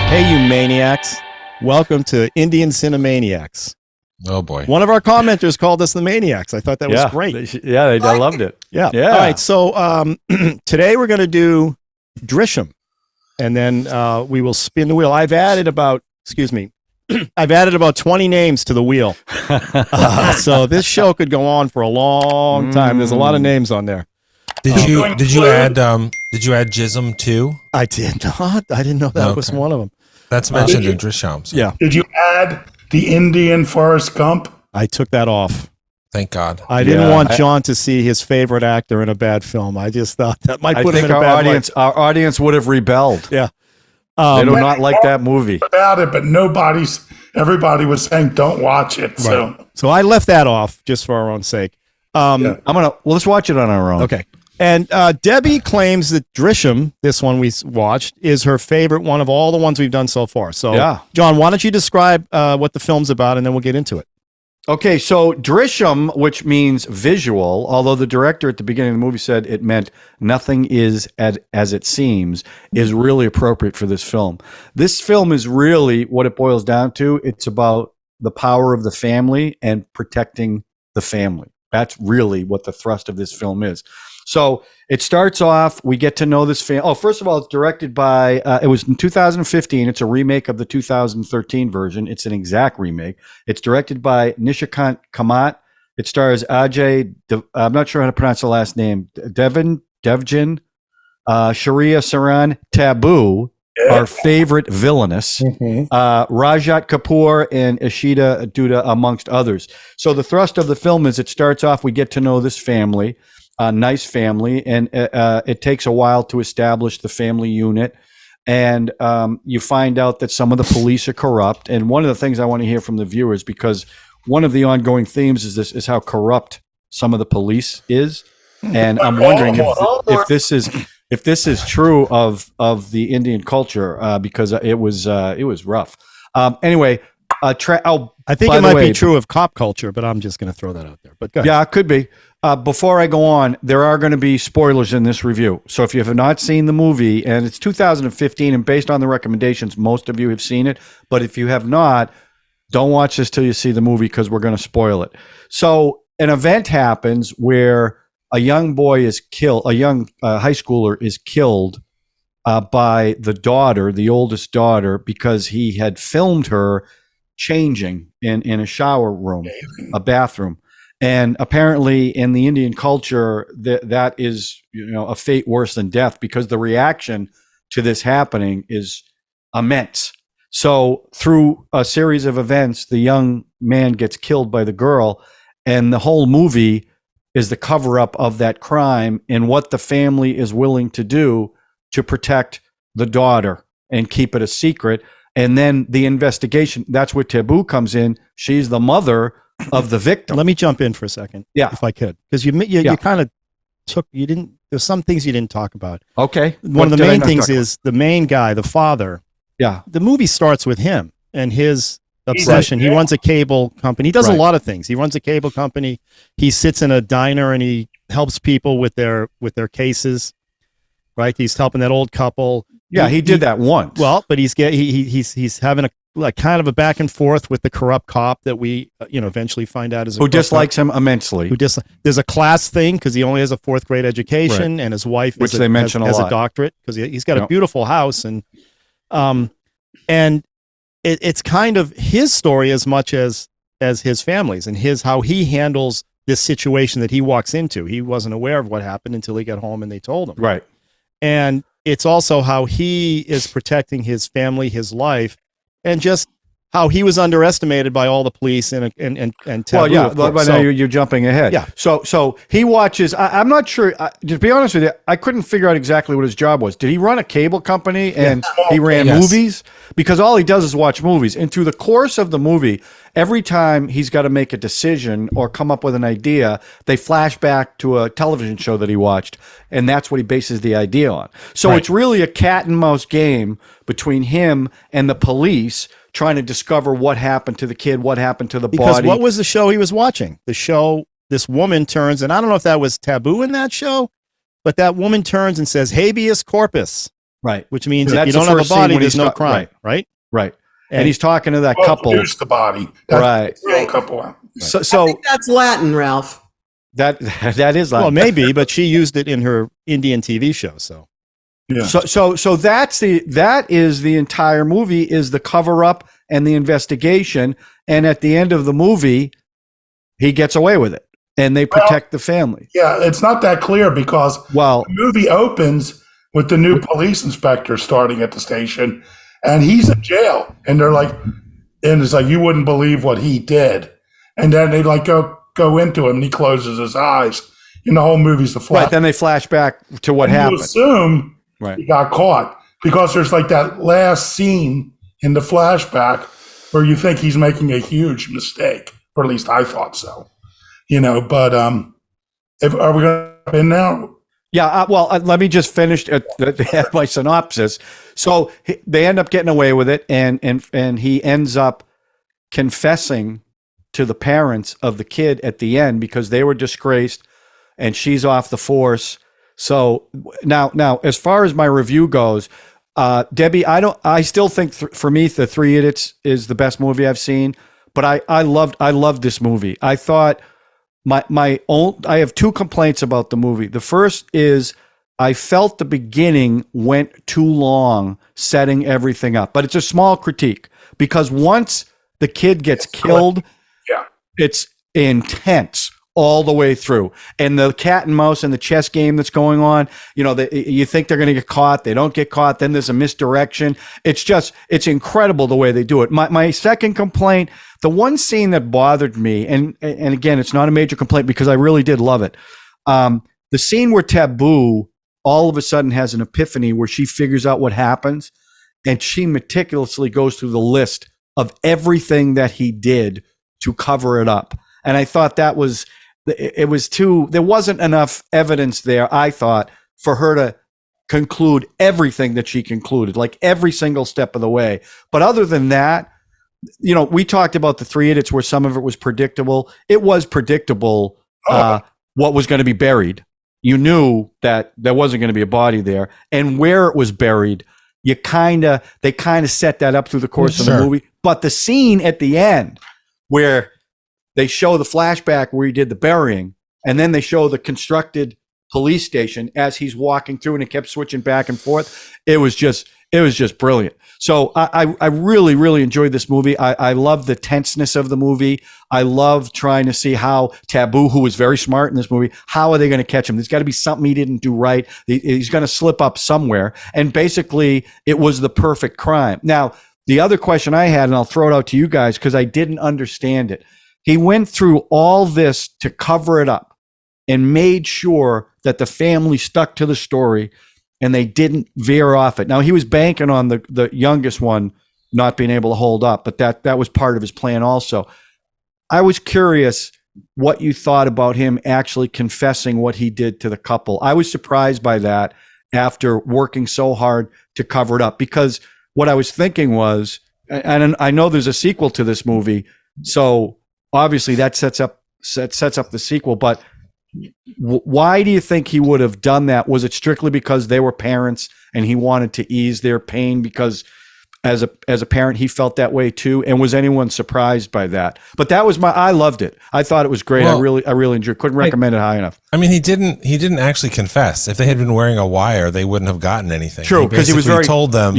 Hey, you maniacs. Welcome to Indian Cine-MANIACS. Oh, boy. One of our commenters called us the Maniacs. I thought that was great. I loved it. Yeah. All right. So today we're going to do Drishyam. And then we will spin the wheel. I've added about 20 names to the wheel. So this show could go on for a long time. There's a lot of names on there. Did you add Jism too? I did not. I didn't know that was one of them. That's mentioned in Drishyam. So. Yeah. Did you add the Indian Forrest Gump? I took that off. Thank God. I didn't want John to see his favorite actor in a bad film. I just thought that might put him in a bad light. Our audience would have rebelled. Yeah. They do not like that movie. About it, but everybody was saying don't watch it. Right. So I left that off just for our own sake. Let's watch it on our own. Okay. And Debbie claims that Drishyam, this one we watched, is her favorite one of all the ones we've done so far. So, John, why don't you describe what the film's about, and then we'll get into it. Okay, so Drishyam, which means visual, although the director at the beginning of the movie said it meant nothing is as it seems, is really appropriate for this film. This film is really what it boils down to. It's about the power of the family and protecting the family. That's really what the thrust of this film is. So it starts off, we get to know this family. Oh, first of all, it's directed by, it was in 2015. It's a remake of the 2013 version. It's an exact remake. It's directed by Nishikant Kamat. It stars Ajay, I'm not sure how to pronounce the last name, Devgn, Shiriya Saran, Taboo, our favorite villainess, Rajat Kapoor and Ishita Duda, amongst others. So the thrust of the film is it starts off, we get to know this family. A nice family, and it takes a while to establish the family unit, and you find out that some of the police are corrupt. And one of the things I want to hear from the viewers, because one of the ongoing themes is how corrupt some of the police is, and I'm wondering if this is true of the Indian culture, because it was rough. Anyway, I think it might be true of cop culture, but I'm just going to throw that out there. But go ahead. Yeah, it could be. Before I go on, there are going to be spoilers in this review. So if you have not seen the movie, and it's 2015, and based on the recommendations, most of you have seen it. But if you have not, don't watch this till you see the movie, because we're going to spoil it. So an event happens where a young boy is killed, a young high schooler is killed by the daughter, the oldest daughter, because he had filmed her changing in a shower room, a bathroom. And apparently in the Indian culture, that is, a fate worse than death, because the reaction to this happening is immense. So through a series of events, the young man gets killed by the girl, and the whole movie is the cover-up of that crime and what the family is willing to do to protect the daughter and keep it a secret. And then the investigation, that's where Taboo comes in. She's the mother of the victim. Let me jump in for a second, if I could, because you kind of there's some things you didn't talk about. Okay. One of the main things is the main guy, the father. Yeah. The movie starts with him and his obsession. He runs a cable company. He does a lot of things. He runs a cable company. He sits in a diner and he helps people with their cases. Right. He's helping that old couple. Yeah, he did that once. Well, but he's having a kind of a back and forth with the corrupt cop that we eventually find out is who dislikes him immensely. There's a class thing because he only has a 4th grade education, and his wife has a doctorate because he's got a beautiful house, and it's kind of his story as much as his family's, and how he handles this situation that he walks into. He wasn't aware of what happened until he got home and they told him. Right. And it's also how he is protecting his family, his life, and just how he was underestimated by all the police and Taboo. Well, yeah, but now you're jumping ahead. Yeah. So he watches. I'm not sure. To be honest with you, I couldn't figure out exactly what his job was. Did he run a cable company and he ran movies? Because all he does is watch movies. And through the course of the movie, every time he's got to make a decision or come up with an idea, they flash back to a television show that he watched, and that's what he bases the idea on. So it's really a cat and mouse game between him and the police, trying to discover what happened to the kid, what happened to the body. Because what was the show he was watching? The show, this woman turns, and I don't know if that was Taboo in that show, but that woman turns and says, habeas corpus. Right. which means That's if you the don't have a first scene body, when there's he's no ta- crime, right? Right. And he's talking to that couple. Produce the body. That's Right. the real couple. So, I so think that's Latin, Ralph. that is like Well, maybe, but she used it in her Indian TV show. So Yeah. so that is the entire movie, is the cover up and the investigation, and at the end of the movie, he gets away with it, and they protect the family. Yeah, it's not that clear because Well, the movie opens with the new police inspector starting at the station, and he's in jail, and they're like, and it's like, you wouldn't believe what he did, and then they like go into him, and he closes his eyes, and the whole movie's a flash. right, then they flash back to what You happened. assume Right. he got caught because there's like that last scene in the flashback where you think he's making a huge mistake, or at least I thought so. But if are we going to in now? Yeah, let me just finish my synopsis. So they end up getting away with it, and he ends up confessing to the parents of the kid at the end because they were disgraced, and she's off the force. So now, as far as my review goes, Debbie, I still think for me, The Three Idiots is the best movie I've seen. But I loved this movie. I thought I have two complaints about the movie. The first is I felt the beginning went too long setting everything up, but it's a small critique because once the kid gets killed, Yeah. it's intense all the way through. And the cat and mouse and the chess game that's going on, you think they're going to get caught. They don't get caught. Then there's a misdirection. It's incredible the way they do it. My second complaint, the one scene that bothered me, and again, it's not a major complaint because I really did love it. The scene where Taboo all of a sudden has an epiphany where she figures out what happens, and she meticulously goes through the list of everything that he did to cover it up. And I thought there wasn't enough evidence there, I thought, for her to conclude everything that she concluded, like every single step of the way. But other than that, we talked about The Three Idiots where some of it was predictable. It was predictable what was going to be buried. You knew that there wasn't going to be a body there, and where it was buried, they kind of set that up through the course of the movie. But the scene at the end where they show the flashback where he did the burying, and then they show the constructed police station as he's walking through, and it kept switching back and forth. It was just brilliant. So I really, really enjoyed this movie. I love the tenseness of the movie. I love trying to see how Taboo, who was very smart in this movie, how are they going to catch him? There's got to be something he didn't do right. He's going to slip up somewhere. And basically, it was the perfect crime. Now, the other question I had, and I'll throw it out to you guys because I didn't understand it. He went through all this to cover it up and made sure that the family stuck to the story and they didn't veer off it. Now, he was banking on the youngest one not being able to hold up, but that was part of his plan also. I was curious what you thought about him actually confessing what he did to the couple. I was surprised by that after working so hard to cover it up, because what I was thinking was, and I know there's a sequel to this movie, so obviously that sets up the sequel, but why do you think he would have done that? Was it strictly because they were parents and he wanted to ease their pain because as a parent he felt that way too? And was anyone surprised by that? But that was I loved it. I thought it was great. Well, I really enjoyed it. Couldn't recommend it high enough. I mean, he didn't actually confess. If they had been wearing a wire, they wouldn't have gotten anything. True, because he was told them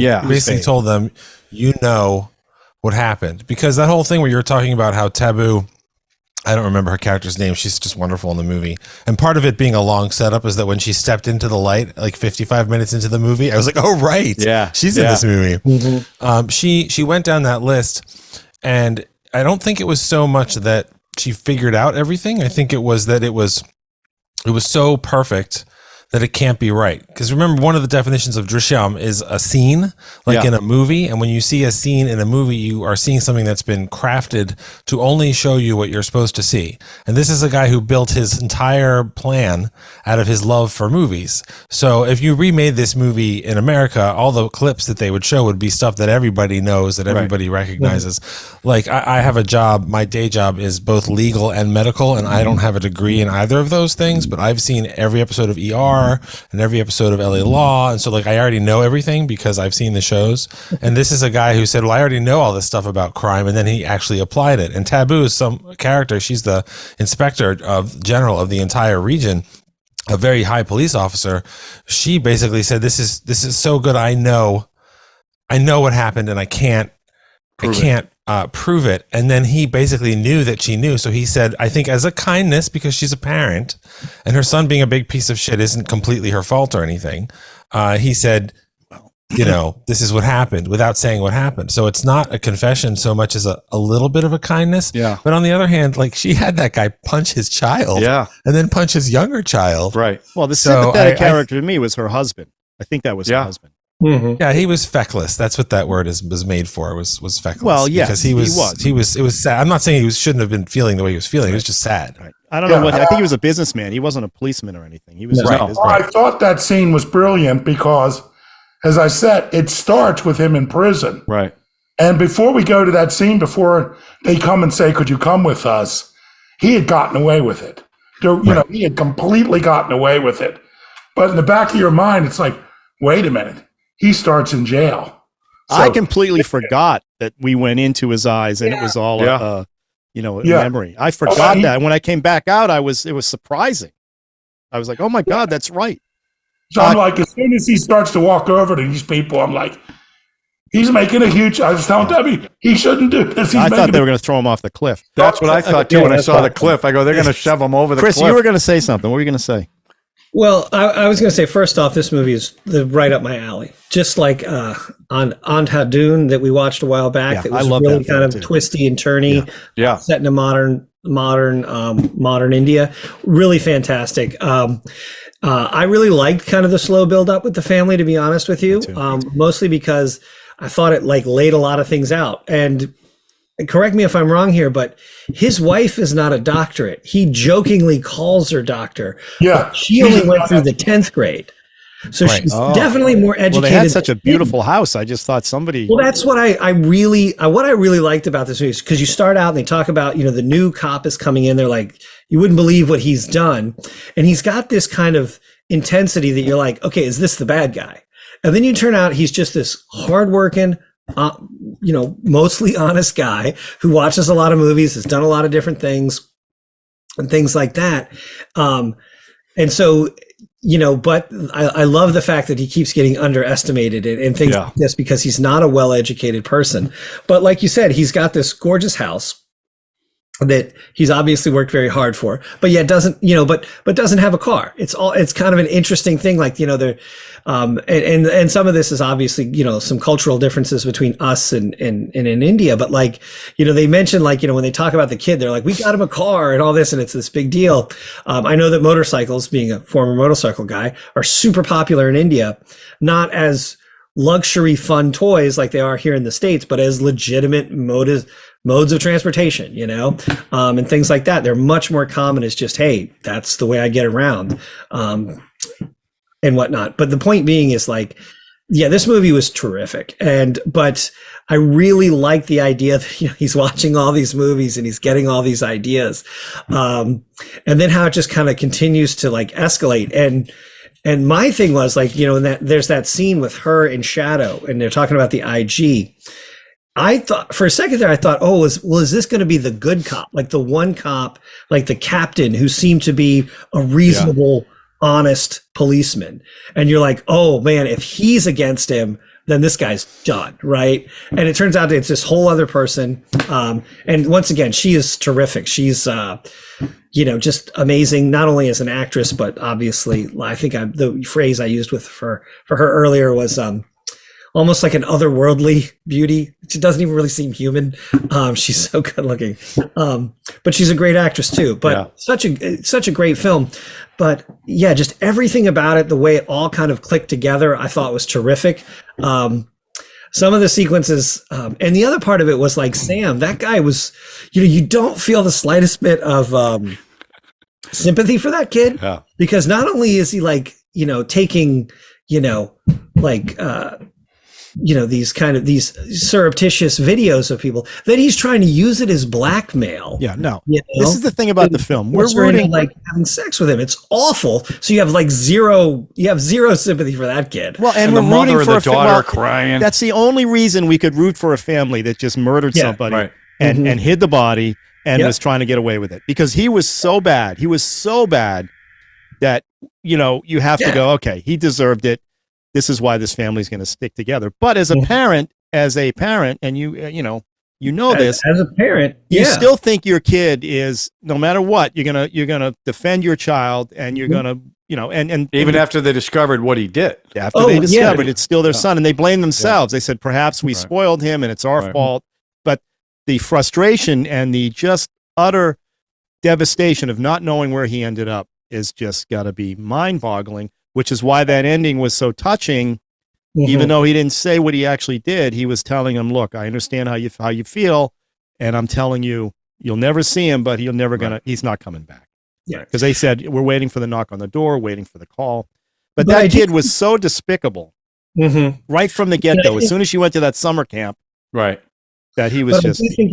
what happened, because that whole thing where you're talking about how Taboo, I don't remember her character's name. She's just wonderful in the movie. And part of it being a long setup is that when she stepped into the light, like 55 minutes into the movie, I was like, oh, right. Yeah. She's in this movie. Mm-hmm. She went down that list, and I don't think it was so much that she figured out everything. I think it was that it was so perfect that it can't be right. Because remember, one of the definitions of Drishyam is a scene, like in a movie. And when you see a scene in a movie, you are seeing something that's been crafted to only show you what you're supposed to see. And this is a guy who built his entire plan out of his love for movies. So if you remade this movie in America, all the clips that they would show would be stuff that everybody knows, that everybody recognizes. Like I have a job, my day job is both legal and medical, and I don't have a degree in either of those things, but I've seen every episode of ER. Bar and every episode of LA Law. And so like, I already know everything because I've seen the shows. And this is a guy who said, well, I already know all this stuff about crime. And then he actually applied it. And Taboo is some character. She's the inspector general of the entire region, a very high police officer. She basically said, this is so good. I know what happened and I can't prove it. And then he basically knew that she knew. So he said, I think as a kindness, because she's a parent and her son being a big piece of shit isn't completely her fault or anything. He said, this is what happened, without saying what happened. So it's not a confession so much as a little bit of a kindness. Yeah. But on the other hand, like she had that guy punch his child. Yeah. And then punch his younger child. Right. Well, the sympathetic character to me was her husband. I think that was her husband. Mm-hmm. Yeah, he was feckless. That's what that word was made for. Was feckless. Well, yeah, because he was. It was sad. I'm not saying he shouldn't have been feeling the way he was feeling. Right. It was just sad. Right. I don't know what. I think he was a businessman. He wasn't a policeman or anything. He was. I thought that scene was brilliant because, as I said, it starts with him in prison. Right. And before we go to that scene, before they come and say, "Could you come with us?" He had gotten away with it. He had completely gotten away with it. But in the back of your mind, it's like, wait a minute. He starts in jail. So, I completely forgot that we went into his eyes and it was all a memory. I forgot that. When I came back out, it was surprising. I was like, oh my God, that's right. So I'm like, as soon as he starts to walk over to these people, I'm like, he's making a huge, I was telling Debbie, he shouldn't do this. I thought they were going to throw him off the cliff. That's what I thought too when I saw the cliff. I go, they're going to shove him over the cliff. Chris, you were going to say something. What were you going to say? Well, I was going to say, first off, this movie is right up my alley. Just like on Andhadhun that we watched a while back, that was really kind of twisty and turny, set in a modern India. Really fantastic. I really liked kind of the slow build up with the family, to be honest with you, mostly because I thought it like laid a lot of things out. And correct me if I'm wrong here, but his wife is not a doctorate. He jokingly calls her doctor. Yeah. She only went through the 10th grade. So she's definitely more educated. Well, they had such a beautiful house. I just thought somebody. Well, that's what I really liked about this movie, because you start out and they talk about, the new cop is coming in. They're like, you wouldn't believe what he's done. And he's got this kind of intensity that you're like, okay, is this the bad guy? And then you turn out he's just this hardworking, mostly honest guy who watches a lot of movies, has done a lot of different things and things like that. And so, but I love the fact that he keeps getting underestimated and things like this because he's not a well-educated person. But like you said, he's got this gorgeous house that he's obviously worked very hard for, but yet doesn't, but doesn't have a car. It's kind of an interesting thing. Like, and some of this is obviously, some cultural differences between us and in India, but like, they mentioned like, when they talk about the kid, they're like, we got him a car and all this, and it's this big deal. I know that motorcycles, being a former motorcycle guy, are super popular in India, not as luxury fun toys like they are here in the States, but as legitimate modes of transportation, and things like that. They're much more common as just, hey, that's the way I get around, and whatnot. But the point being is like, this movie was terrific. But I really like the idea that he's watching all these movies and he's getting all these ideas. And then how it just kind of continues to like escalate. And my thing was like, there's that scene with her in Shadow and they're talking about the IG. I thought for a second there, is this going to be the good cop? Like the one cop, like the captain who seemed to be a reasonable, honest policeman. And you're like, oh man, if he's against him, then this guy's done. Right. And it turns out it's this whole other person. And once again, she is terrific. She's, just amazing, not only as an actress, but obviously I think the phrase I used for her earlier was, almost like an otherworldly beauty. She doesn't even really seem human. She's so good looking. But she's a great actress too. But such a great film. But yeah, just everything about it, the way it all kind of clicked together, I thought was terrific. Some of the sequences, and the other part of it was like Sam, that guy was, you don't feel the slightest bit of sympathy for that kid, because not only is he like, taking, like these surreptitious videos of people, then he's trying to use it as blackmail. Yeah, no. This is the thing about the film. We're rooting like having sex with him. It's awful. So you have zero sympathy for that kid. Well, and the we're mother rooting and for the daughter crying. That's the only reason we could root for a family that just murdered somebody and hid the body and was trying to get away with it, because he was so bad. He was so bad that, you have to go, okay, he deserved it. This is why this family's going to stick together. But as a parent, and you know this as a parent, you still think your kid is, no matter what, you're gonna defend your child, and you're gonna, and even after they discovered what he did. After they discovered it's still their son, and they blame themselves. They said perhaps we spoiled him, and it's our fault. But the frustration and the just utter devastation of not knowing where he ended up is just got to be mind-boggling. Which is why that ending was so touching, even though he didn't say what he actually did. He was telling him, "Look, I understand how you feel, and I'm telling you, you'll never see him, but he's not coming back." Yeah, because they said we're waiting for the knock on the door, waiting for the call. But that kid was so despicable right from the get-go. As soon as she went to that summer camp, that he was just. I think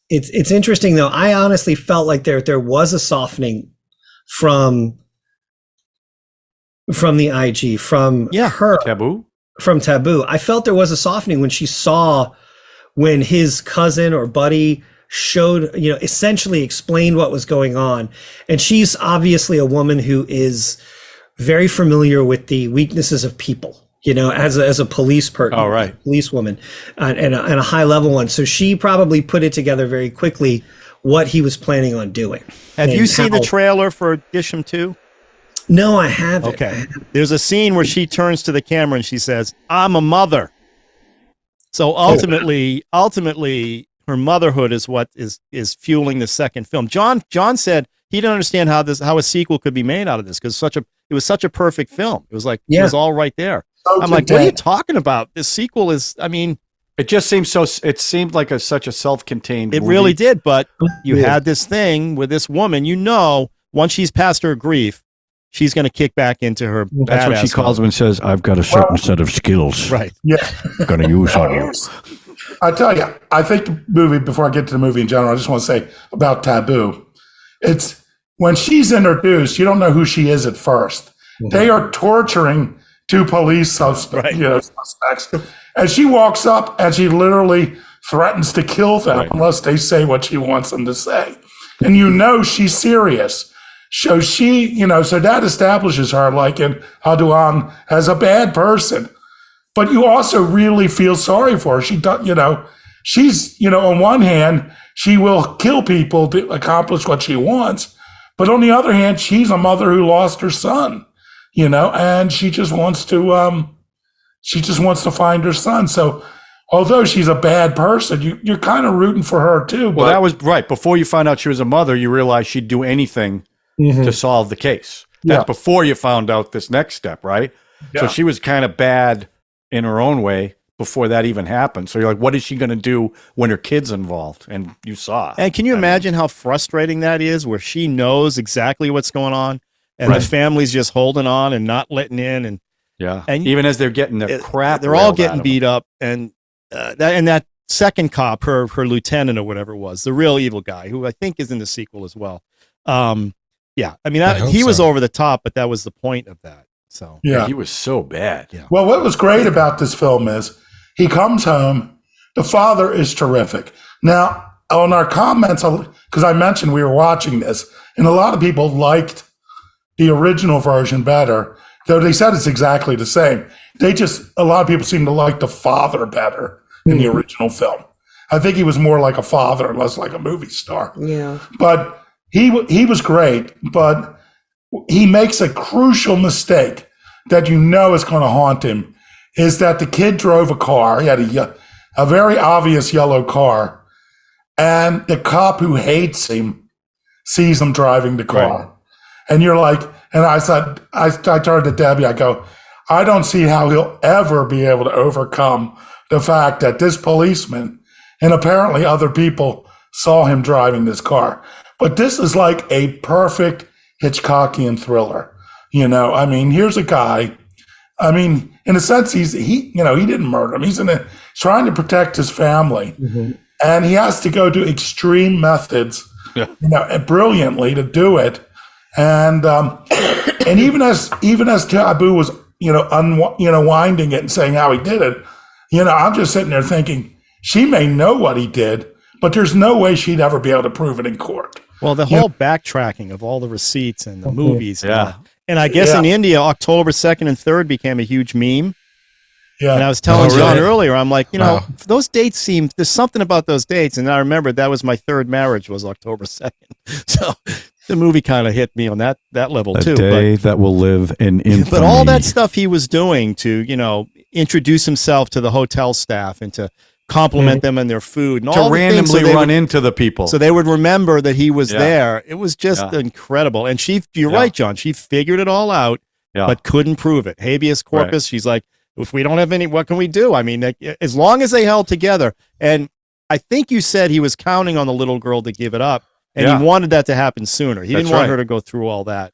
it's interesting though. I honestly felt like there was a softening from the IG, from her, from Taboo. I felt there was a softening when she saw when his cousin or buddy showed, essentially explained what was going on. And she's obviously a woman who is very familiar with the weaknesses of people, as a police person, police woman, and a high level one. So she probably put it together very quickly what he was planning on doing. Have you seen the trailer for Drishyam 2? No, I haven't. Okay. There's a scene where she turns to the camera and she says, "I'm a mother." So ultimately, her motherhood is what is fueling the second film. John said he didn't understand how a sequel could be made out of this, because it was such a perfect film. It was like it was all right there. So I'm like, what are you talking about? This sequel is, it just seems it seemed like such a self-contained movie. It really did, but you had this thing with this woman, once she's past her grief, she's going to kick back into her. That's what she calls him and says, "I've got a certain set of skills. Right. Yeah. I'm going to use on you." I tell you, I think the movie, before I get to the movie in general, I just want to say about Taboo. It's when she's introduced, you don't know who she is at first. They are torturing two police suspects. And she walks up and she literally threatens to kill them unless they say what she wants them to say. And she's serious. So so that establishes her in Haduan as a bad person, but you also really feel sorry for her. She does, she's, on one hand, she will kill people to accomplish what she wants, but on the other hand, she's a mother who lost her son, and she just wants to find her son. So although she's a bad person, you're kind of rooting for her too. Well, that was right. Before you found out she was a mother, you realized she'd do anything to solve the case. That's before you found out this next step, right? Yeah. So she was kind of bad in her own way before that even happened. So you're like, what is she going to do when her kid's involved? And you saw. And can you imagine how frustrating that is, where she knows exactly what's going on, and the family's just holding on and not letting in, and even as they're getting their crap, they're all getting beat up, and that second cop, her lieutenant or whatever it was, the real evil guy, who I think is in the sequel as well. He was over the top, but that was the point of that. So he was so bad. Yeah. Well, what was great about this film is he comes home. The father is terrific. Now, on our comments, because I mentioned we were watching this, and a lot of people liked the original version better, though they said it's exactly the same. A lot of people seem to like the father better in the original film. I think he was more like a father and less like a movie star. Yeah. But he was great, but he makes a crucial mistake that is going to haunt him, is that the kid drove a car. He had a very obvious yellow car, and the cop who hates him sees him driving the car. Right. And you're like, and I said, I turned to Debbie, I go, I don't see how he'll ever be able to overcome the fact that this policeman and apparently other people saw him driving this car. But this is like a perfect Hitchcockian thriller. Here's a guy, and in a sense, he didn't murder him. He's trying to protect his family, and he has to go to extreme methods, brilliantly to do it. And even as Taboo was winding it and saying how he did it, I'm just sitting there thinking she may know what he did, but there's no way she'd ever be able to prove it in court. Well, the whole backtracking of all the receipts and the movies. Yeah. And I guess in India, October 2nd and 3rd became a huge meme. Yeah. And I was telling John earlier, I'm like, those dates there's something about those dates. And I remember that was my third marriage was October 2nd. So the movie kind of hit me on that level too. A day that will live in infamy. But all that stuff he was doing to, introduce himself to the hotel staff and to compliment them and their food and to all randomly run into the people. So they would remember that he was there. It was just incredible. And you're right, John, she figured it all out, but couldn't prove it. Habeas corpus. She's like, if we don't have any, what can we do? I mean, as long as they held together. And I think you said he was counting on the little girl to give it up, and he wanted that to happen sooner. He didn't want her to go through all that.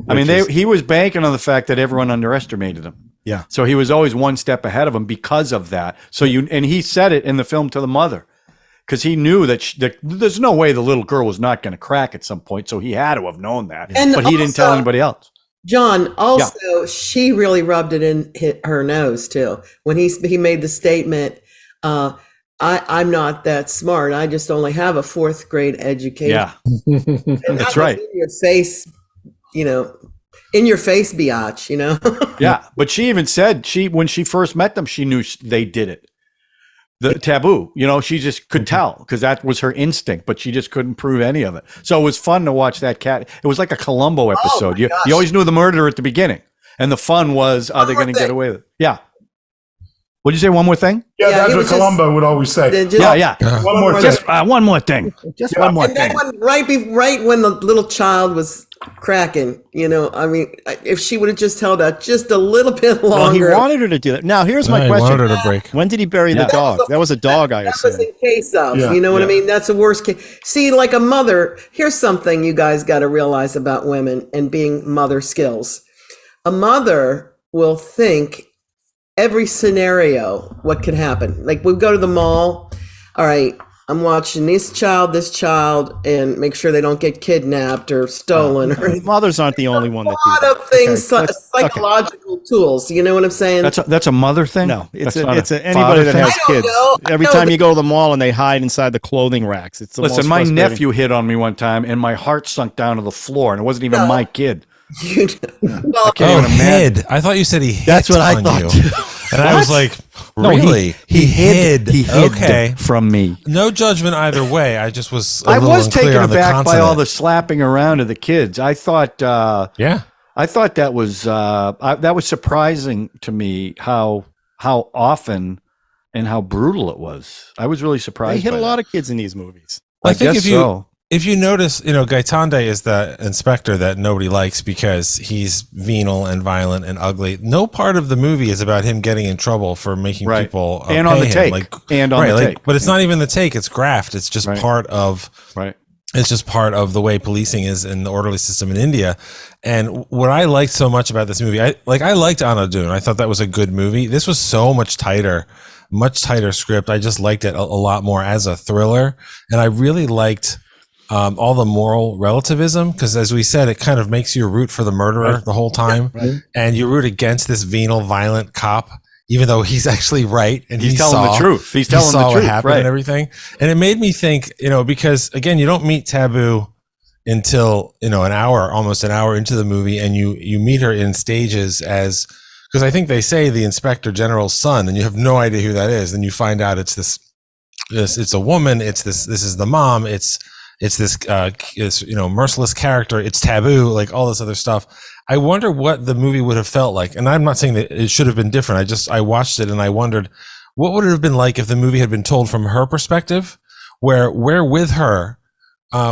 I mean, he was banking on the fact that everyone underestimated him. Yeah. So he was always one step ahead of him because of that. So and he said it in the film to the mother, because he knew that there's no way the little girl was not going to crack at some point. So he had to have known that, but he didn't tell anybody else. John, also, she really rubbed it in her nose too when he made the statement, I'm not that smart. I just only have a 4th grade education. Yeah, that's right. In your face, in your face, biatch, Yeah, but she even said when she first met them, she knew they did it. The Taboo, she just could tell because that was her instinct, but she just couldn't prove any of it. So it was fun to watch that cat. It was like a Columbo episode. You always knew the murderer at the beginning, and the fun was, are they going to get away with it? Yeah. What'd you say? One more thing? Yeah, that's what Columbo would always say. One more thing. Just one more thing. Just one more thing. Right when the little child was cracking, I mean, if she would have just held out just a little bit longer. Well, he wanted her to do that. Now, here's my question. Wanted her to break. When did he bury the dog? That was a dog, I assume. That was in case of, what I mean? That's a worst case. See, like a mother, here's something you guys got to realize about women and being mother skills. A mother will think every scenario, what could happen. Like we go to the mall. All right, I'm watching this child, and make sure they don't get kidnapped or stolen. Mothers aren't the only one that do that. A lot of things, psychological tools. You know what I'm saying? That's a mother thing? No, it's anybody that has kids. Every time you go to the mall and they hide inside the clothing racks. It's the Listen, my nephew hit on me one time, and my heart sunk down to the floor, and it wasn't even my kid. Hid. I thought you said he hit. That's what I thought. And I was like, really? No, he hid. He hid from me. No judgment either way. I just was. I was taken aback by all the slapping around of the kids. I thought. I thought that was surprising to me how often and how brutal it was. I was really surprised. They hit a lot of kids in these movies. I think if you notice, Gaitande is the inspector that nobody likes because he's venal and violent and ugly. No part of the movie is about him getting in trouble for making people and on the take. But it's not even the take; it's graft. It's just part of It's just part of the way policing is in the orderly system in India. And what I liked so much about this movie, I liked Anadun. I thought that was a good movie. This was so much tighter script. I just liked it a lot more as a thriller, and I really liked. All the moral relativism, because as we said, it kind of makes you root for the murderer the whole time, and you root against this venal, violent cop, even though he's actually right and he's telling the truth. He's telling the truth, what happened and everything. And it made me think, because again, you don't meet Taboo until almost an hour into the movie, and you meet her in stages because I think they say the inspector general's son, and you have no idea who that is. Then you find out it's a woman. This is the mom. It's this merciless character. It's Taboo, like all this other stuff. I wonder what the movie would have felt like. And I'm not saying that it should have been different. I watched it and I wondered what would it have been like if the movie had been told from her perspective, where we're with her.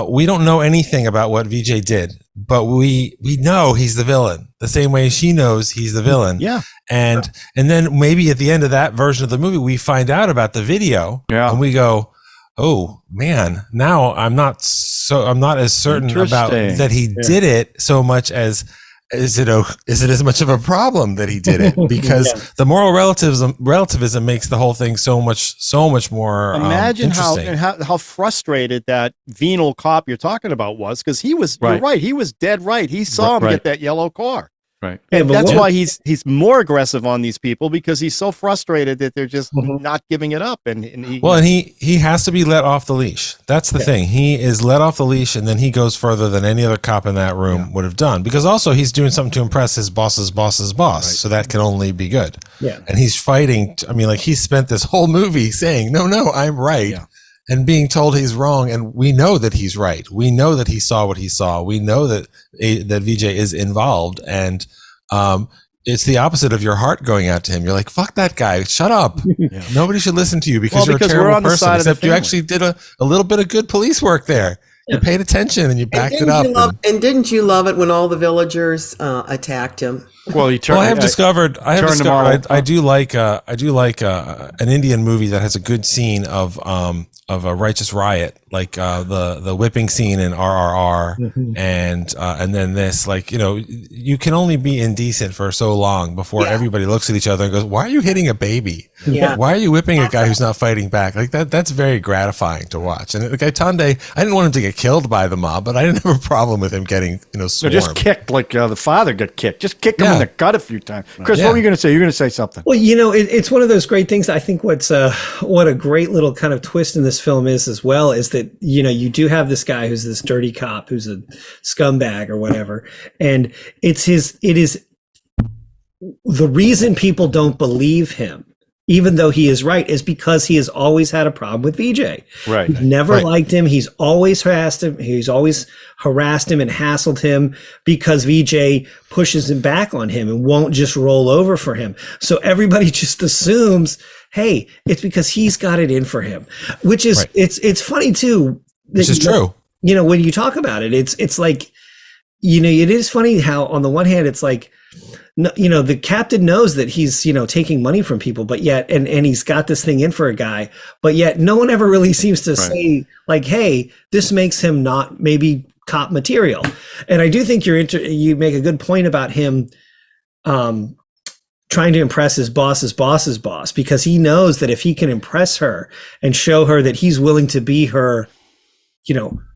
We don't know anything about what Vijay did, but we know he's the villain the same way she knows he's the villain. Yeah. And then maybe at the end of that version of the movie, we find out about the video and we go, oh man, now I'm not as certain about that he did it so much as is it as much of a problem that he did it? Because the moral relativism makes the whole thing so much more imagine interesting. how frustrated that venal cop you're talking about was, because he was you're right, he was dead right. He saw him get that yellow car. Right. And that's why he's more aggressive on these people, because he's so frustrated that they're just not giving it up. And he has to be let off the leash. That's the thing. He is let off the leash, and then he goes further than any other cop in that room would have done, because also he's doing something to impress his boss's boss. Right. So that can only be good. Yeah. And he's fighting. I mean, like, he spent this whole movie saying, no, I'm right. Yeah. And being told he's wrong, and we know that he's right. We know that he saw what he saw. We know that VJ is involved, and it's the opposite of your heart going out to him. You're like, fuck that guy, shut up. Yeah. Nobody should listen to you because you're a terrible person. Except you actually did a little bit of good police work there. Yeah. You paid attention and you backed it up. And didn't you love it when all the villagers attacked him? Well, I have discovered I do like an Indian movie that has a good scene of a righteous riot, like the whipping scene in RRR, and then this, like, you can only be indecent for so long before everybody looks at each other and goes, "Why are you hitting a baby? Yeah. Why are you whipping a guy who's not fighting back?" Like that's very gratifying to watch. And the guy Tunde, I didn't want him to get killed by the mob, but I didn't have a problem with him getting swarmed. So just kicked, like the father got kicked. Just kick him in the gut a few times. Chris, what were you going to say? You're going to say something. Well, it's one of those great things. I think what a great little kind of twist in this film is as well is that you do have this guy who's this dirty cop who's a scumbag or whatever, and it is the reason people don't believe him, even though he is right, is because he has always had a problem with VJ. Right. He's never liked him. He's always harassed him. He's always harassed him and hassled him because VJ pushes him back on him and won't just roll over for him. So everybody just assumes, hey, it's because he's got it in for him, which is, it's funny too. This is true. When you talk about it, it's like, it is funny how on the one hand, it's like, the captain knows that he's, taking money from people, but yet, and he's got this thing in for a guy, but yet no one ever really seems to say like, hey, this makes him not maybe cop material. And I do think you make a good point about him, trying to impress his boss's boss, because he knows that if he can impress her and show her that he's willing to be her,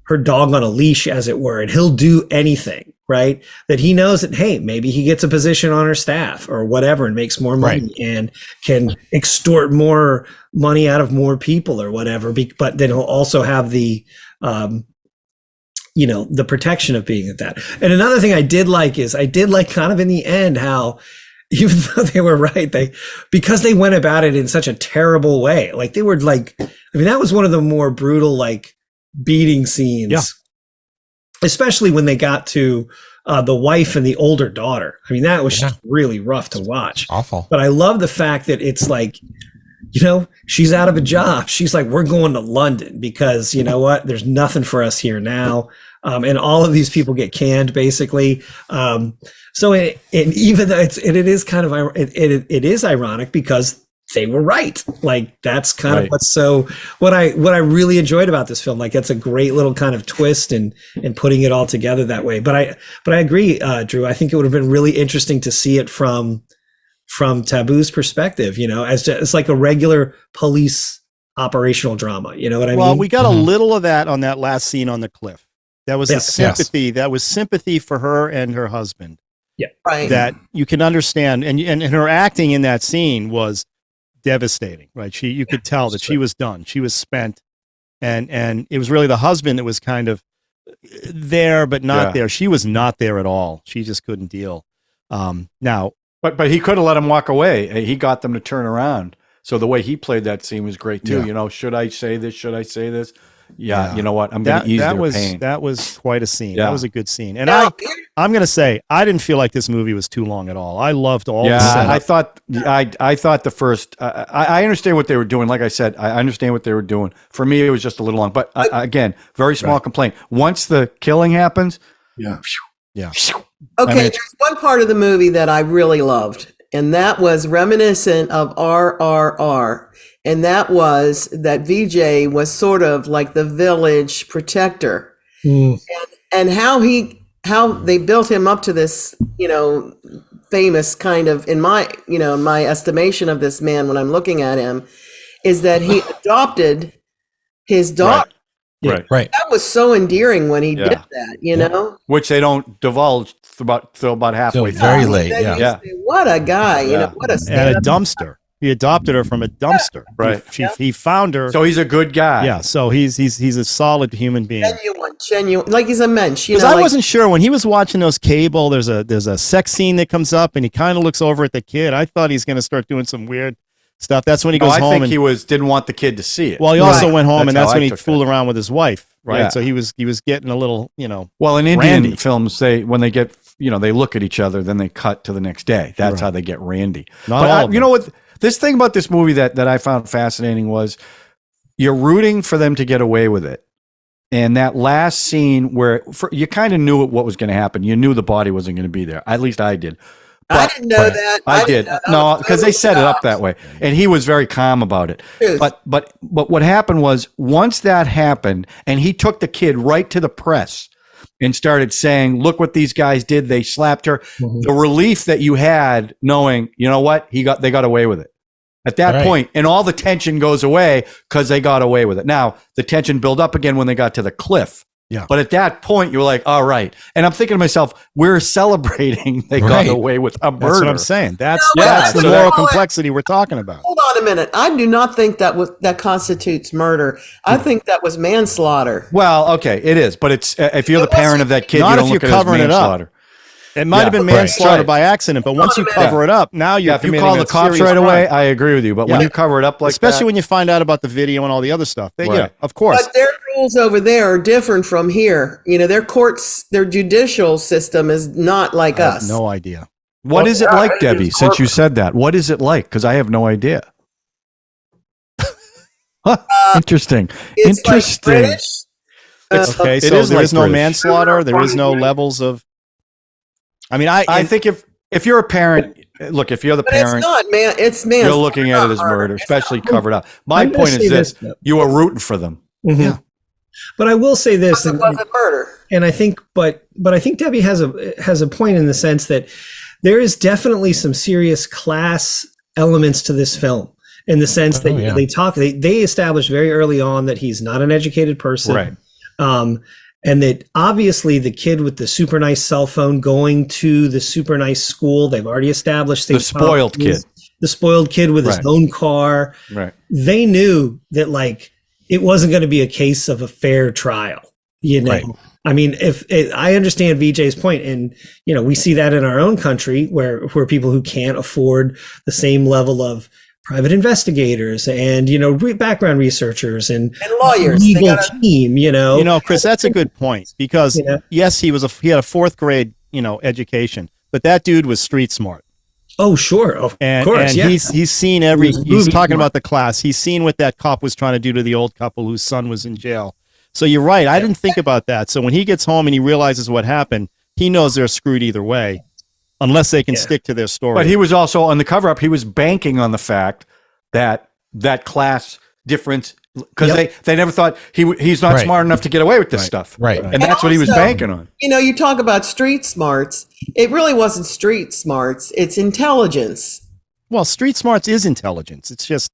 her dog on a leash, as it were, and he'll do anything, right? That he knows that, hey, maybe he gets a position on her staff or whatever and makes more money and can extort more money out of more people or whatever. But then he'll also have the, the protection of being at that. And another thing I did like kind of in the end how, even though they were right, because they went about it in such a terrible way, like they were like, that was one of the more brutal, like, beating scenes, especially when they got to the wife and the older daughter. That was just really rough to watch. Awful. But I love the fact that it's like, she's out of a job. She's like, we're going to London because you know what? There's nothing for us here now. And all of these people get canned basically. So even though it is kind of, it is ironic because they were right. Like that's kind of what I really enjoyed about this film. Like that's a great little kind of twist and putting it all together that way. But I agree, Drew. I think it would have been really interesting to see it from Taboo's perspective, as like a regular police operational drama. You know what I mean? Well, we got a little of that on that last scene on the cliff. That was the sympathy. Yes. That was sympathy for her and her husband. Yeah. Right. That you can understand. And her acting in that scene was devastating, right? You could tell that she was done. She was spent. And it was really the husband that was kind of there, but not there. She was not there at all. She just couldn't deal. Now, but he could have let him walk away. He got them to turn around. So the way he played that scene was great too. Yeah. Should I say this? Should I say this? Yeah. You know what? I'm going to ease their pain. That was quite a scene. Yeah. That was a good scene. And I'm going to say, I didn't feel like this movie was too long at all. I loved all the setup. I thought the first, I understand what they were doing. Like I said, I understand what they were doing. For me, it was just a little long, but again, very small complaint. Once the killing happens. Yeah. Okay. There's one part of the movie that I really loved, and that was reminiscent of RRR. And that was that VJ was sort of like the village protector, and how he how they built him up to this, famous kind of, in my estimation of this man when I'm looking at him, is that he adopted his daughter. Right. That was so endearing when he did that, Which they don't divulge till about halfway through. Very late. Then you say, what a guy, what a At a stand-up. dumpster. He adopted her from a dumpster. Right. He found her. So he's a good guy. Yeah. So he's a solid human being. Genuine, like he's a mensch. Because I wasn't sure when he was watching those cable. There's a sex scene that comes up, and he kind of looks over at the kid. I thought he's going to start doing some weird stuff. That's when he goes home. I think he didn't want the kid to see it. Well, he also went home, and that's when he took fooled around with his wife, right? Yeah. So he was getting a little, Well, in Indian randy. films, when they get, they look at each other, then they cut to the next day. That's how they get randy. Not all of them. You know what? This thing about this movie that I found fascinating was you're rooting for them to get away with it. And that last scene where you kind of knew what was going to happen. You knew the body wasn't going to be there. At least I did. I didn't know that. I did. No, because they set it up that way, and he was very calm about it. But what happened was once that happened, and he took the kid right to the press and started saying, "Look what these guys did. They slapped her." Mm-hmm. The relief that you had, knowing, you know what, they got away with it. At that point, and all the tension goes away because they got away with it. Now the tension built up again when they got to the cliff. Yeah. But at that point, you're like, all right. And I'm thinking to myself, we're celebrating they got away with a murder. That's what I'm saying. That's the so moral complexity we're talking about. Hold on a minute. I do not think that constitutes murder. I think that was manslaughter. Well, okay, it is. But it's if you're the parent of that kid, Not you don't if look you're at it as covering it up. manslaughter. It might have been manslaughter by accident, but once you cover it up, now you're if you committing call the a cops serious right away, crime. I agree with you. But when you cover it up like especially that, when you find out about the video and all the other stuff, of course. But their rules over there are different from here. Their courts, their judicial system is not like I have us. no idea. what is it like, Debbie? Since you said that, what is it like? Because I have no idea. Interesting. It's Interesting. like British. Okay, it so is there like is no British. manslaughter. There is no levels of. I mean, I think if you're a parent, look, if you're the But parent, it's not, man. It's man. you're looking at it as murder, especially covered up. My point is this: you were rooting for them. Mm-hmm. Yeah. But I will say this, It wasn't murder. and I think, but I think Debbie has a point in the sense that there is definitely some serious class elements to this film, in the sense that they establish very early on that he's not an educated person, Right. And that obviously the kid with the super nice cell phone going to the super nice school, they've already established The spoiled kid. The spoiled kid with his own car. Right. They knew that it wasn't going to be a case of a fair trial, Right. I mean, I understand VJ's point, and we see that in our own country where people who can't afford the same level of private investigators and background researchers and lawyers, legal team. Chris, that's a good point because yes, he had a fourth grade education, but that dude was street smart. Oh, sure, of And course, he's seen he's talking about the class. He's seen what that cop was trying to do to the old couple whose son was in jail. So you're right. I didn't think about that. So when he gets home and he realizes what happened, he knows they're screwed either way, unless they can stick to their story. But he was also on the cover up. He was banking on the fact that class difference, because they never thought he's not smart enough to get away with this stuff. Right. And that's what he was banking on. You talk about street smarts. It really wasn't street smarts. It's intelligence. Well, street smarts is intelligence. It's just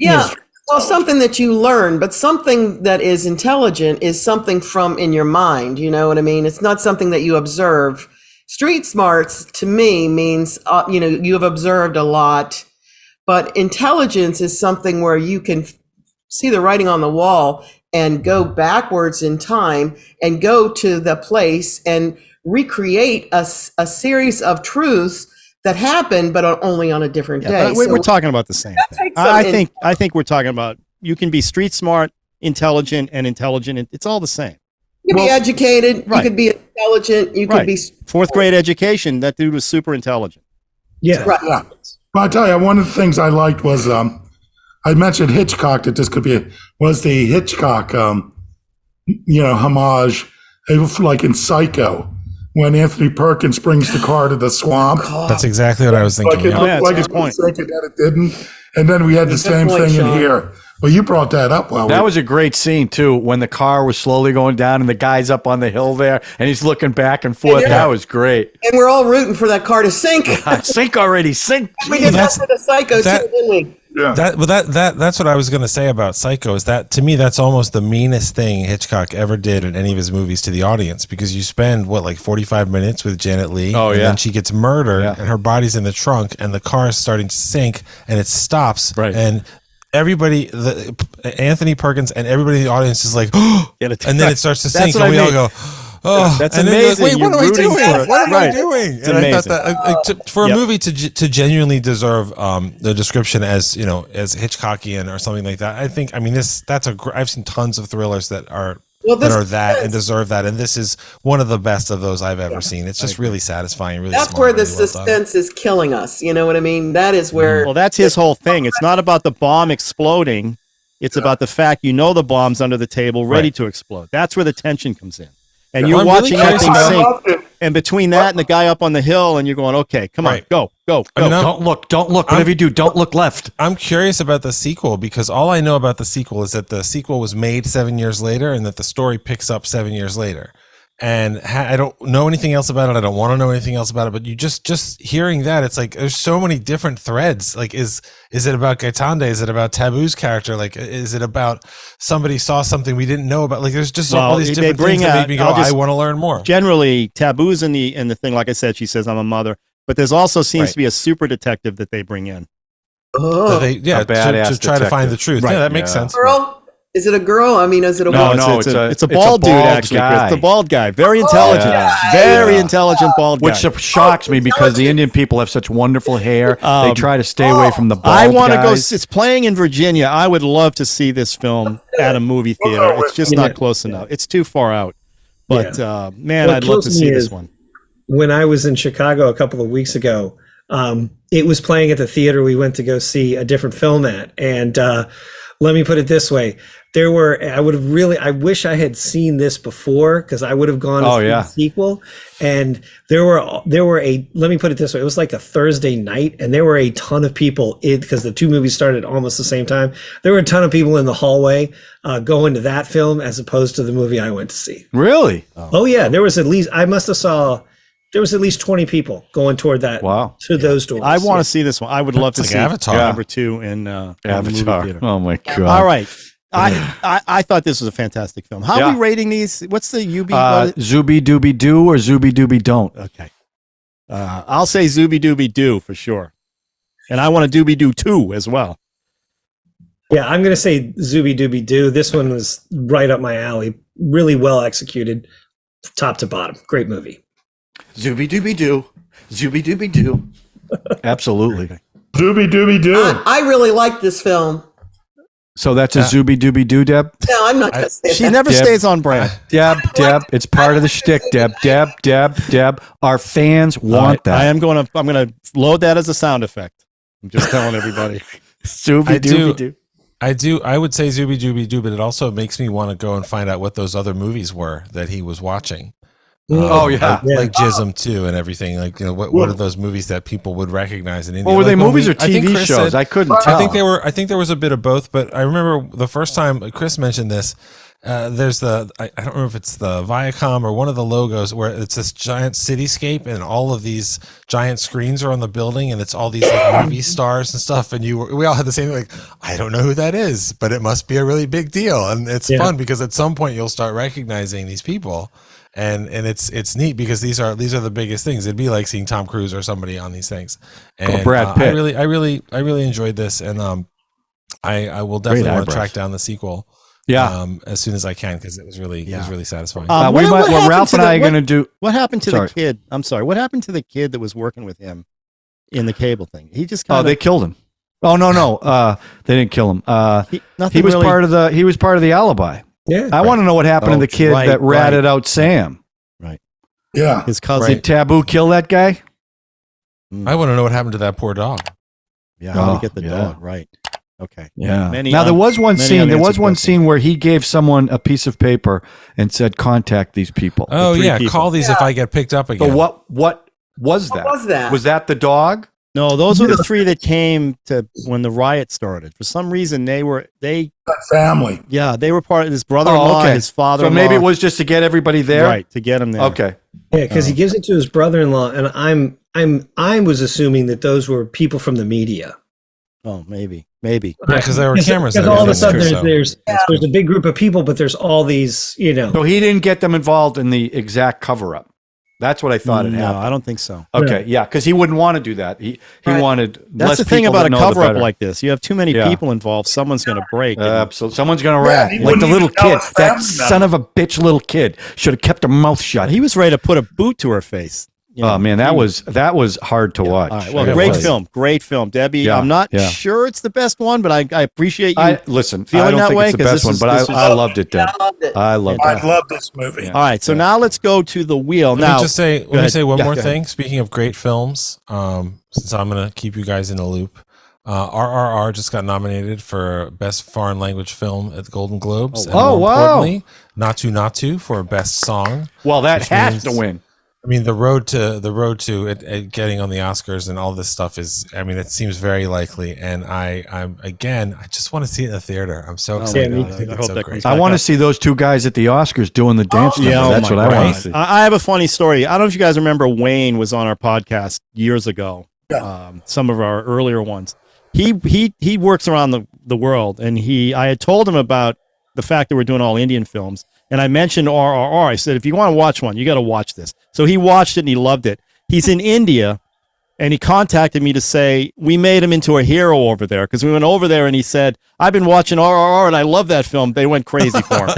Well, something that you learn, but something that is intelligent is something from in your mind. You know what I mean? It's not something that you observe. Street smarts to me means, you have observed a lot, but intelligence is something where you can see the writing on the wall and go backwards in time and go to the place and recreate a series of truths that happened, but only on a different day. We're talking about the same thing. I think we're talking about, you can be street smart, intelligent, and intelligent. It's all the same. You can be educated. Right. You could be intelligent. You could be fourth grade education. That dude was super intelligent. Yeah. Right. Yeah. Well, I tell you, one of the things I liked was I mentioned Hitchcock, that this could be was the Hitchcock homage, like in Psycho, when Anthony Perkins brings the car to the swamp. That's exactly what I was thinking. Like it looked like it was thinking that it didn't. And then we had the same thing in here Well, you brought that up. Well, That was a great scene too, when the car was slowly going down and the guy's up on the hill there and he's looking back and forth. That was great. And we're all rooting for that car to sink. Sink already, sink. We did that for the Psycho too, didn't we? Yeah. That's what I was going to say about Psycho. Is that to me that's almost the meanest thing Hitchcock ever did in any of his movies to the audience, because you spend like 45 minutes with Janet Leigh, and then she gets murdered, and her body's in the trunk, and the car is starting to sink, and it stops, and everybody, Anthony Perkins and everybody in the audience is like, oh, and then it starts to sink, and we all go, oh, that's and amazing. Like, wait, what am I doing? What am I doing? It's and amazing. I thought that for a movie to genuinely deserve the description as as Hitchcockian or something like that, I think I've seen tons of thrillers that are and deserve that, and this is one of the best of those I've ever seen. It's just really satisfying, really. That's smart, where the really well suspense is killing us. You know what I mean? That is where. Well, that's his whole thing. It's not about the bomb exploding. It's about the fact the bomb's under the table, ready to explode. That's where the tension comes in. And you're watching that thing sink. And between that and the guy up on the hill, and you're going, okay, come on, go. I mean, don't look. Whatever you do, don't look left. I'm curious about the sequel, because all I know about the sequel is that the sequel was made 7 years later and that the story picks up 7 years later. And I don't know anything else about it. I don't want to know anything else about it. But you just hearing that, it's like there's so many different threads. Like, is it about Gaetande? Is it about Taboo's character? Like, is it about somebody saw something we didn't know about? Like, there's just all these different things that make me go, I want to learn more. Generally, Taboo's in the thing. Like I said, she says, I'm a mother. But there's also seems to be a super detective that they bring in. Oh, to try to find the truth. Right. Yeah, that makes sense. Girl? Is it a girl? I mean, is it a woman? No, it's a bald dude, actually. Guy. It's a bald guy. Very intelligent. Very intelligent bald guy. Which shocks me, because the Indian people have such wonderful hair. They try to stay away from the bald I want to go. guys. It's playing in Virginia. I would love to see this film at a movie theater. It's just not close enough. It's too far out. But man, I'd love to see this one. When I was in Chicago a couple of weeks ago, it was playing at the theater we went to go see a different film at. And let me put it this way. I wish I had seen this before, because I would have gone to see the sequel. And let me put it this way. It was like a Thursday night, and there were a ton of people because the two movies started almost the same time. There were a ton of people in the hallway going to that film as opposed to the movie I went to see. Really? Oh yeah. There was at least 20 people going toward that. Wow. To those doors. I want to see this one. I would love to see Avatar number 2 in Avatar. Movie Oh my God. All right. I thought this was a fantastic film. How are we rating these? What's the UB? Zooby Dooby Doo or Zooby Dooby Don't? Okay. I'll say Zooby Dooby Doo for sure. And I want a Dooby Doo 2 as well. Yeah, I'm going to say Zooby Dooby Doo. This one was right up my alley. Really well executed, top to bottom. Great movie. Zooby Dooby Doo. Zooby Dooby Doo. Absolutely. Zooby Dooby Doo. I really like this film. So that's a Zooby Dooby Doo, Deb? No, I'm not going to say She that. never stays on brand. Deb, it's part of the shtick, Deb. Our fans want that. I'm going to load that as a sound effect. I'm just telling everybody. Zooby Dooby Doo. I would say Zooby Dooby Doo, but it also makes me want to go and find out what those other movies were that he was watching. Like Jism 2 and everything. Like, what are those movies that people would recognize in India? Well, were they like movies or TV shows? I couldn't tell. I think there was a bit of both, but I remember the first time Chris mentioned this. There's I don't remember if it's the Viacom or one of the logos where it's this giant cityscape and all of these giant screens are on the building and it's all these like movie stars and stuff. And we all had the same like, I don't know who that is, but it must be a really big deal. And it's fun because at some point you'll start recognizing these people. And it's neat because these are the biggest things. It'd be like seeing Tom Cruise or somebody on these things. And Brad Pitt. I really enjoyed this, and I will definitely want to track down the sequel. As soon as I can, because it was really satisfying. Ralph and I are going to do. What happened to the kid? I'm sorry. What happened to the kid that was working with him in the cable thing? He just they killed him. Oh no, they didn't kill him. He was part of the alibi. Yeah, I want to know what happened to the kid that ratted out Sam. Right. Yeah. His cousin. Did Taboo kill that guy? I want to know what happened to that poor dog. Yeah. How to get the dog right? Okay. Yeah. There was one scene. There was one scene where he gave someone a piece of paper and said, "Contact these people." Oh yeah, call these if I get picked up again. But what was that? What was that? Was that the dog? No, those were the three that came to when the riot started. For some reason, they That family. yeah, they were part of his brother-in-law, and his father. So maybe it was just to get everybody there, right, to get him there. Okay. Yeah, because he gives it to his brother-in-law, and I was assuming that those were people from the media. Oh, maybe. Yeah, because there were cameras. Because all of a sudden there's a big group of people, but there's all these, So he didn't get them involved in the exact cover-up. That's what I thought had No, happened. I don't think so. Okay, yeah, because he wouldn't want to do that. He wanted. That's less the thing people about that a know the cover-up better. like this. You have too many people involved. Someone's going to break. Absolutely, someone's gonna Yeah, rat he like the wouldn't little even tell kid. his That family son of a bitch, little kid should have kept her mouth shut. He was ready to put a boot to her face. You know, Oh man, that was hard to watch. All right. Well, It great film, Debbie. Yeah, I'm not yeah. sure it's the best one, but I appreciate you. Listen. feeling I don't that think way? it's the 'Cause best one, this but is- I loved it. Deb. I loved it. I loved I it. love this movie. All right, so now let's go to the wheel. Let Now, me just say, let me ahead. say one Yeah, more go ahead. thing. Speaking of great films, since I'm going to keep you guys in the loop, RRR just got nominated for Best Foreign Language Film at the Golden Globes. Oh, and wow. more Oh, wow. importantly, Natu for Best Song. Well, that Which has means- to win. I mean, the road to it getting on the Oscars and all this stuff is, I mean, it seems very likely. And I just want to see it in the theater. I'm so excited. God, I think I it's hope so that great. comes I want to see those two guys at the Oscars doing the dance. number. Yeah, That's oh what my I want God. to see. I have a funny story. I don't know if you guys remember Wayne was on our podcast years ago. Some of our earlier ones. He works around the world, and I had told him about the fact that we're doing all Indian films, and I mentioned RRR. I said, if you want to watch one, you got to watch this. So he watched it and he loved it. He's in India, and he contacted me to say we made him into a hero over there because we went over there, and he said, I've been watching RRR and I love that film. They went crazy for him.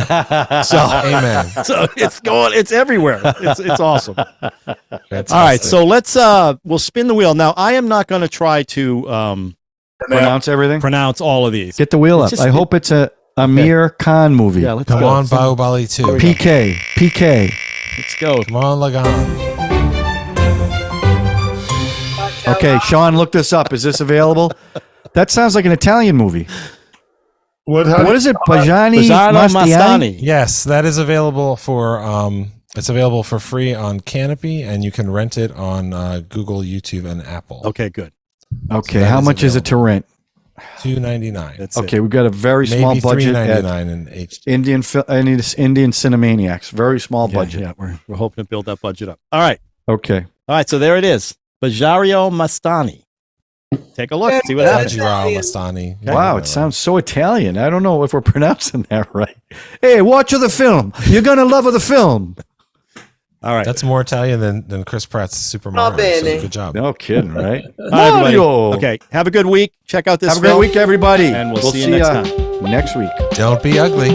So Amen. so it's everywhere. It's awesome. Fantastic. All right, so we'll spin the wheel. Now, I am not going to try to Pronounce everything. pronounce all of these. Get the wheel up. It's just- I hope it's a Amir Khan movie. Yeah, let's Come go. on, Bahubali 2. PK. Let's go. Come on, Lagan. Okay, Sean, look this up. Is this available? That sounds like an Italian movie. What What is it? Bajani Pizzano Mastani? Mastani. Yes, that is available for it's available for free on Canopy, and you can rent it on Google, YouTube, and Apple. Okay, good. Okay, that how is much is it to rent? $2.99. That's Okay, it. we've got a very small Maybe budget at $3.99 in HD. Indian Cine-MANIACS. Very small Yeah, budget. yeah, we're hoping to build that budget up. All right. Okay. All right, so there it is. Bajario Mastani. Take a look, see what happens. Bajirao Mastani. Wow, it sounds so Italian. I don't know if we're pronouncing that right. Hey, watch the film. You're gonna love the film. All right. That's more Italian than Chris Pratt's Super Mario. So bene. good job. No kidding, right? All right, everybody. Mario. Okay, have a good week. Check out this Have a great film. week, everybody. And we'll see you next ya time. next week. Don't be ugly.